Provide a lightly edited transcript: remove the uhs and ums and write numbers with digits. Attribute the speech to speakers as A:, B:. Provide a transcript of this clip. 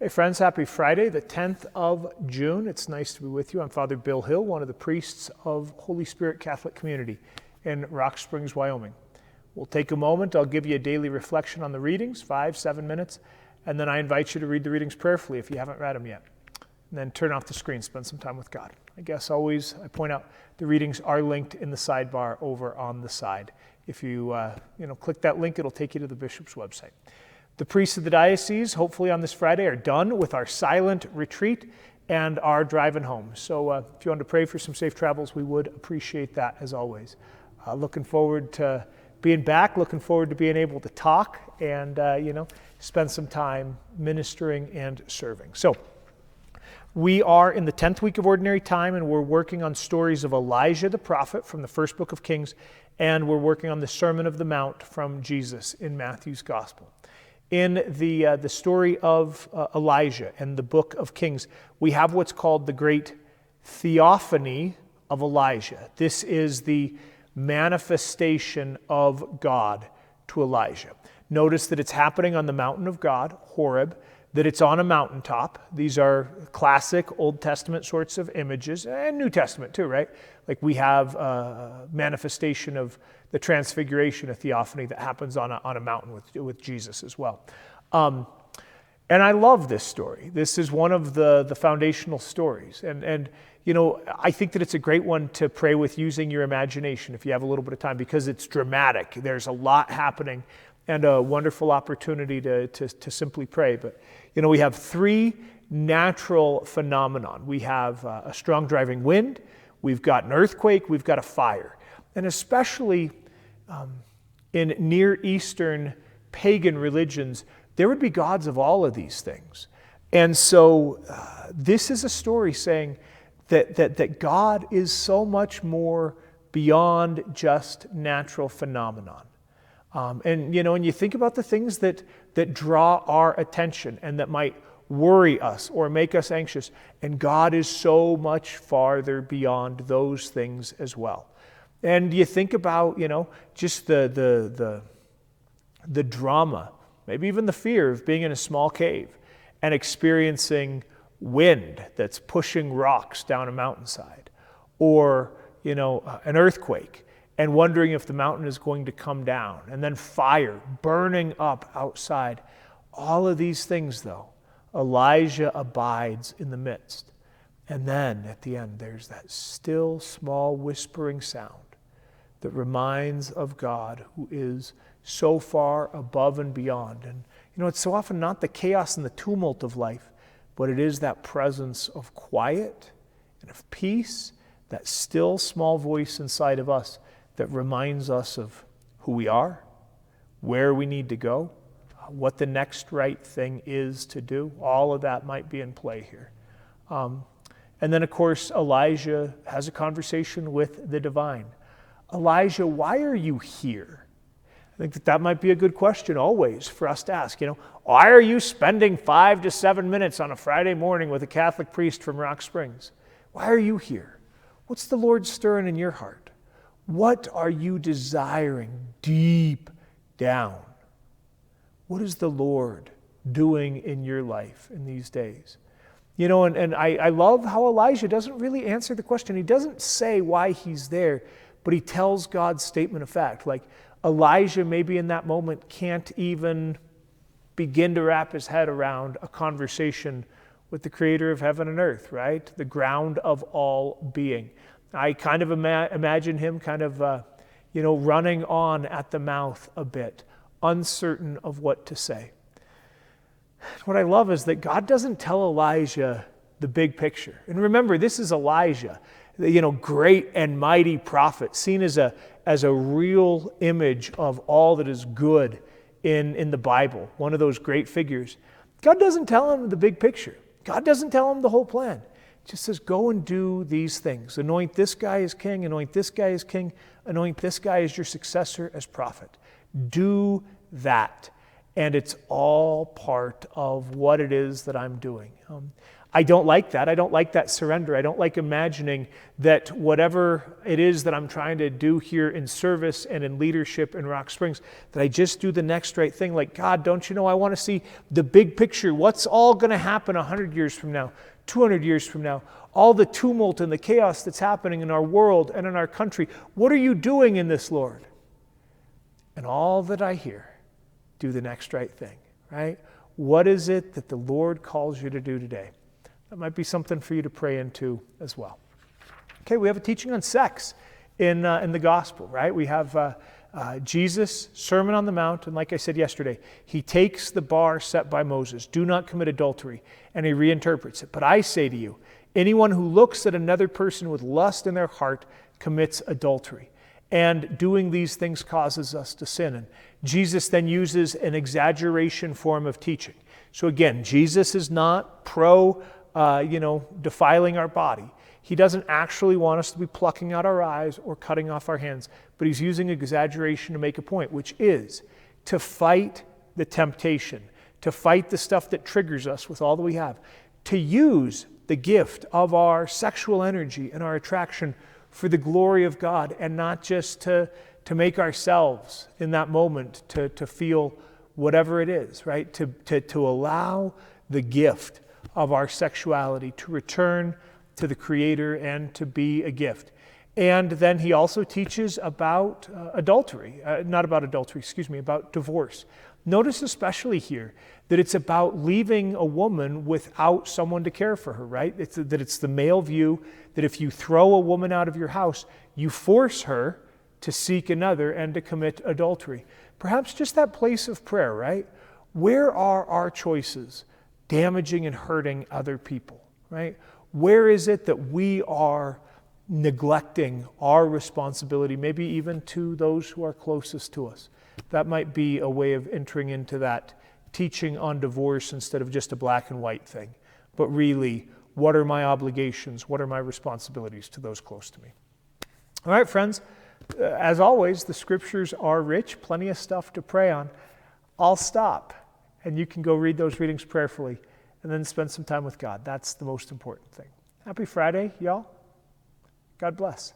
A: Hey friends, happy Friday, the 10th of June. It's nice to be with you. I'm Father Bill Hill, one of the priests of Holy Spirit Catholic Community in Rock Springs, Wyoming. We'll take a moment. I'll give you a daily reflection on the readings, 5-7 minutes, and then I invite you to read the readings prayerfully if you haven't read them yet. And then turn off the screen, spend some time with God. I guess always I point out the readings are linked in the sidebar over on the side. If you click that link, it'll take you to the bishop's website. The priests of the diocese, hopefully on this Friday, are done with our silent retreat and are driving home. So if you want to pray for some safe travels, we would appreciate that as always. Looking forward to being back, looking forward to being able to talk and, spend some time ministering and serving. So we are in the 10th week of Ordinary Time, and we're working on stories of Elijah the prophet from the first book of Kings, and we're working on the Sermon of the Mount from Jesus in Matthew's Gospel. In the story of Elijah and the book of Kings, we have what's called the great theophany of Elijah. This is the manifestation of God to Elijah. Notice that it's happening on the mountain of God, Horeb, that it's on a mountaintop. These are classic Old Testament sorts of images, and New Testament too, right? Like we have a manifestation of the transfiguration, a theophany that happens on a mountain with Jesus as well. And I love this story. This is one of the foundational stories. And I think that it's a great one to pray with using your imagination if you have a little bit of time, because it's dramatic. There's a lot happening and a wonderful opportunity to simply pray. But, we have three natural phenomenon. We have a strong driving wind, we've got an earthquake, we've got a fire. And especially in Near Eastern pagan religions, there would be gods of all of these things. And so this is a story saying that God is so much more beyond just natural phenomenon. And you think about the things that draw our attention and that might worry us or make us anxious, and God is so much farther beyond those things as well. And you think about, just the drama, maybe even the fear of being in a small cave and experiencing wind that's pushing rocks down a mountainside, or, an earthquake, and wondering if the mountain is going to come down, and then fire burning up outside. All of these things, though, Elijah abides in the midst. And then at the end, there's that still, small, whispering sound that reminds of God who is so far above and beyond. And, it's so often not the chaos and the tumult of life, but it is that presence of quiet and of peace, that still, small voice inside of us that reminds us of who we are, where we need to go, what the next right thing is to do. All of that might be in play here. And then, of course, Elijah has a conversation with the divine. Elijah, why are you here? I think that might be a good question always for us to ask. Why are you spending 5 to 7 minutes on a Friday morning with a Catholic priest from Rock Springs? Why are you here? What's the Lord stirring in your heart? What are you desiring deep down? What is the Lord doing in your life in these days? And I love how Elijah doesn't really answer the question. He doesn't say why he's there, but he tells God's statement of fact. Like Elijah maybe in that moment can't even begin to wrap his head around a conversation with the creator of heaven and earth, right? The ground of all being. I kind of imagine him running on at the mouth a bit, uncertain of what to say. What I love is that God doesn't tell Elijah the big picture. And remember, this is Elijah, great and mighty prophet, seen as a real image of all that is good in the Bible, one of those great figures. God doesn't tell him the big picture. God doesn't tell him the whole plan. Just says, go and do these things. Anoint this guy as king, anoint this guy as king, anoint this guy as your successor as prophet. Do that. And it's all part of what it is that I'm doing. I don't like that. I don't like that surrender. I don't like imagining that whatever it is that I'm trying to do here in service and in leadership in Rock Springs, that I just do the next right thing. Like, God, don't you know I want to see the big picture? What's all going to happen 100 years from now, 200 years from now? All the tumult and the chaos that's happening in our world and in our country. What are you doing in this, Lord? And all that I hear, do the next right thing, right? What is it that the Lord calls you to do today? That might be something for you to pray into as well. Okay, we have a teaching on sex in the gospel, right? We have Jesus' Sermon on the Mount, and like I said yesterday, he takes the bar set by Moses, do not commit adultery, and he reinterprets it. But I say to you, anyone who looks at another person with lust in their heart commits adultery. And doing these things causes us to sin. And Jesus then uses an exaggeration form of teaching. So again, Jesus is not defiling our body. He doesn't actually want us to be plucking out our eyes or cutting off our hands, but he's using exaggeration to make a point, which is to fight the temptation, to fight the stuff that triggers us with all that we have, to use the gift of our sexual energy and our attraction for the glory of God, and not just to make ourselves in that moment to feel whatever it is, right? To allow the gift of our sexuality to return to the Creator and to be a gift. And then he also teaches about about divorce. Notice especially here that it's about leaving a woman without someone to care for her, right? It's the male view that if you throw a woman out of your house, you force her to seek another and to commit adultery. Perhaps just that place of prayer, right? Where are our choices damaging and hurting other people, right? Where is it that we are neglecting our responsibility, maybe even to those who are closest to us? That might be a way of entering into that teaching on divorce instead of just a black and white thing. But really, what are my obligations? What are my responsibilities to those close to me? All right, friends, as always, the scriptures are rich, plenty of stuff to pray on. I'll stop, and you can go read those readings prayerfully and then spend some time with God. That's the most important thing. Happy Friday, y'all. God bless.